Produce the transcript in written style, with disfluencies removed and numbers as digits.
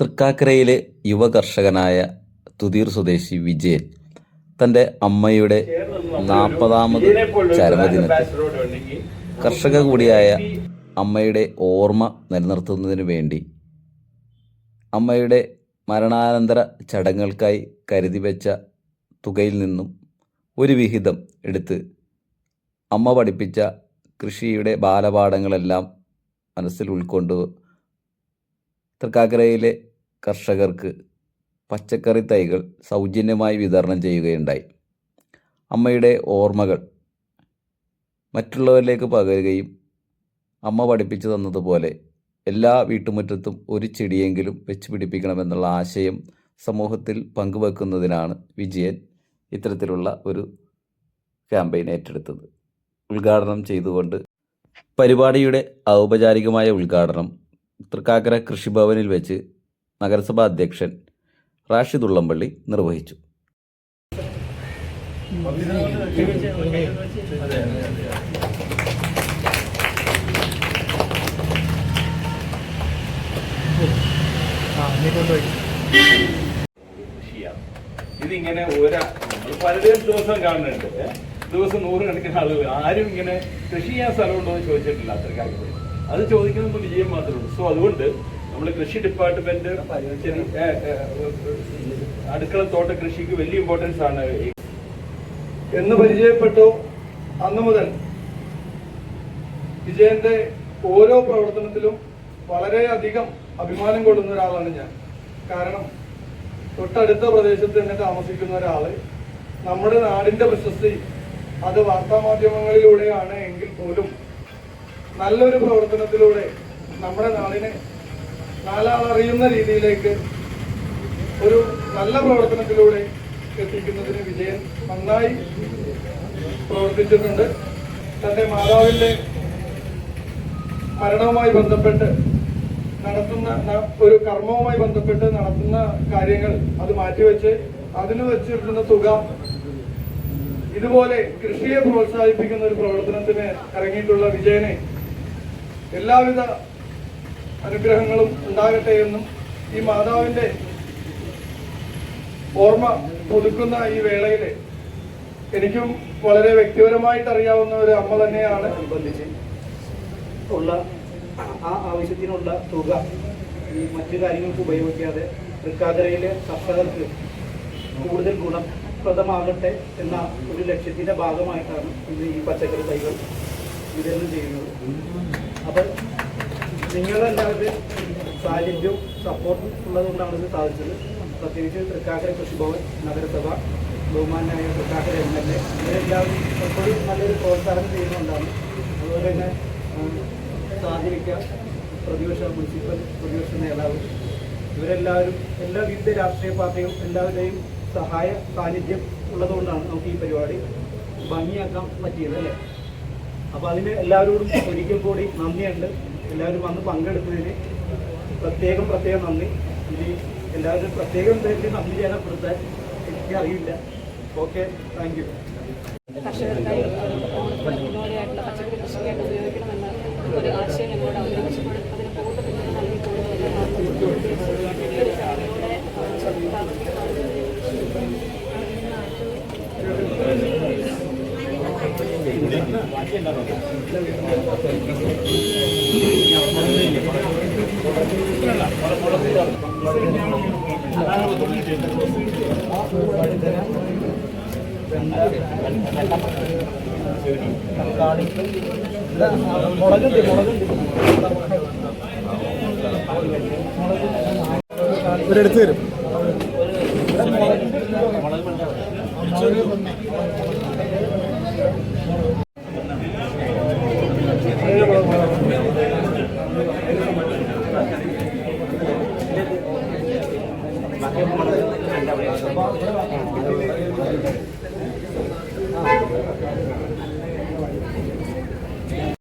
തൃക്കാക്കരയിലെ യുവ കർഷകനായ തുതീർ സ്വദേശി വിജയൻ തൻ്റെ അമ്മയുടെ 40ാമത് ചരമദിനത്തിൽ കർഷക കൂടിയായ അമ്മയുടെ ഓർമ്മ നിലനിർത്തുന്നതിനു വേണ്ടി അമ്മയുടെ മരണാനന്തര ചടങ്ങുകൾക്കായി കരുതി വെച്ച തുകയിൽ നിന്നും ഒരു വിഹിതം എടുത്ത് അമ്മ പഠിപ്പിച്ച കൃഷിയുടെ ബാലപാഠങ്ങളെല്ലാം മനസ്സിൽ ഉൾക്കൊണ്ട് തൃക്കാക്കരയിലെ കർഷകർക്ക് പച്ചക്കറി തൈകൾ സൗജന്യമായി വിതരണം ചെയ്യുകയുണ്ടായി. അമ്മയുടെ ഓർമ്മകൾ മറ്റുള്ളവരിലേക്ക് പകരുകയും അമ്മ പഠിപ്പിച്ചു തന്നതുപോലെ എല്ലാ വീട്ടുമുറ്റത്തും ഒരു ചെടിയെങ്കിലും വെച്ച് പിടിപ്പിക്കണമെന്നുള്ള ആശയം സമൂഹത്തിൽ പങ്കുവെക്കുന്നതിനാണ് വിജയൻ ഇത്തരത്തിലുള്ള ഒരു ക്യാമ്പയിൻ ഏറ്റെടുത്തത്. ഉദ്ഘാടനം ചെയ്തുകൊണ്ട് പരിപാടിയുടെ ഔപചാരികമായ ഉദ്ഘാടനം തൃക്കാക്കര കൃഷിഭവനിൽ വെച്ച് നഗരസഭാ അധ്യക്ഷൻ റാഷിദ് ഉള്ളംപള്ളി നിർവഹിച്ചു. ഇതിങ്ങനെ പലരും ദിവസം കാണുന്നുണ്ട്, ദിവസം 100 കണക്കിന് ആളുകൾ. ആരും ഇങ്ങനെ കൃഷി ചെയ്യാൻ സ്ഥലമുണ്ടോ എന്ന് ചോദിച്ചിട്ടില്ല അത്രക്കാർക്ക്. അത് ചോദിക്കുന്നത് വിജയം മാത്രമേ ഉള്ളൂ. സോ അതുകൊണ്ട് നമ്മൾ കൃഷി ഡിപ്പാർട്ട്മെന്റ് അടുക്കളത്തോട്ട കൃഷിക്ക് വലിയ ഇമ്പോർട്ടൻസ് ആണ് എന്ന് പരിചയപ്പെട്ടു. അന്ന് മുതൽ വിജയന്റെ ഓരോ പ്രവർത്തനത്തിലും വളരെയധികം അഭിമാനം കൊള്ളുന്ന ഒരാളാണ് ഞാൻ. കാരണം തൊട്ടടുത്ത പ്രദേശത്ത് തന്നെ താമസിക്കുന്ന ഒരാള് നമ്മുടെ നാടിന്റെ പ്രശസ്തി അത് വാർത്താമാധ്യമങ്ങളിലൂടെയാണ് എങ്കിൽ പോലും നല്ലൊരു പ്രവർത്തനത്തിലൂടെ നമ്മുടെ നാടിനെ നാലാളറിയുന്ന രീതിയിലേക്ക് ഒരു നല്ല പ്രവർത്തനത്തിലൂടെ എത്തിക്കുന്നതിന് വിജയൻ നന്നായി പ്രവർത്തിച്ചിട്ടുണ്ട്. തന്റെ മാതാവിന്റെ മരണവുമായി ബന്ധപ്പെട്ട് നടത്തുന്ന ഒരു കർമ്മവുമായി ബന്ധപ്പെട്ട് നടത്തുന്ന കാര്യങ്ങൾ അത് മാറ്റിവെച്ച് അതിന് വെച്ചിരിക്കുന്ന തുക ഇതുപോലെ കൃഷിയെ പ്രോത്സാഹിപ്പിക്കുന്ന ഒരു പ്രവർത്തനത്തിന് ഇറങ്ങിയിട്ടുള്ള വിജയനെ എല്ലാവിധ അനുഗ്രഹങ്ങളും ഉണ്ടാകട്ടെ എന്നും ഈ മാതാവിന്റെ ഓർമ്മ പുതുക്കുന്ന ഈ വേളയിൽ എനിക്കും വളരെ വ്യക്തിപരമായിട്ട് അറിയാവുന്ന ഒരു അമ്മ തന്നെയാണ്. അനുബന്ധിച്ച് ഉള്ള ആ ആവശ്യത്തിനുള്ള തുക ഈ മറ്റു കാര്യങ്ങൾക്ക് ഉപയോഗിക്കാതെ തൃക്കാക്കരയിലെ കർഷകർക്ക് കൂടുതൽ ഗുണപ്രദമാകട്ടെ എന്ന ഒരു ലക്ഷ്യത്തിന്റെ ഭാഗമായിട്ടാണ് ഇന്ന് ഈ പച്ചക്കറി തൈകൾ വിതരണം ചെയ്യുന്നത്. അപ്പം നിങ്ങളെല്ലാവരും സാന്നിധ്യവും സപ്പോർട്ടും ഉള്ളതുകൊണ്ടാണ് ഇത് സാധിച്ചത്. പ്രത്യേകിച്ച് തൃക്കാക്കര കൃഷിഭവൻ, നഗരസഭ, ബഹുമാനായ തൃക്കാക്കര MLA ഇവരെല്ലാവരും എപ്പോഴും നല്ലൊരു പ്രോത്സാഹനം ചെയ്യുന്നുണ്ടാണ്. അതുപോലെ തന്നെ സാധിക്ക മുനിസിപ്പൽ പ്രതിപക്ഷ നേതാവ് ഇവരെല്ലാവരും വിവിധ രാഷ്ട്രീയ പാർട്ടികളും എല്ലാവരുടെയും സഹായ സാന്നിധ്യം ഉള്ളതുകൊണ്ടാണ് നമുക്ക് ഈ പരിപാടി ഭംഗിയാക്കാൻ പറ്റിയത്, അല്ലേ? അപ്പോൾ അതിന് എല്ലാവരോടും ഒരിക്കൽ കൂടി നന്ദിയുണ്ട്. എല്ലാവരും വന്ന് പങ്കെടുത്തതിന് പ്രത്യേകം നന്ദി. ഇനി എല്ലാവരും പ്രത്യേകം നന്ദി രേഖപ്പെടുത്താൻ എനിക്കറിയില്ല. Okay, thank you. കർഷകർക്കായി മുന്നോടിയായിട്ടുള്ള പച്ചക്കറി കൃഷിയായിട്ട് ഉപയോഗിക്കണമെന്ന ഒരു ആശയം ഞങ്ങളോട് അവതരിപ്പിച്ചപ്പോൾ അതിന് പൂർണ്ണ പിന്തുണ ഇവരെടുത്ത് തരും.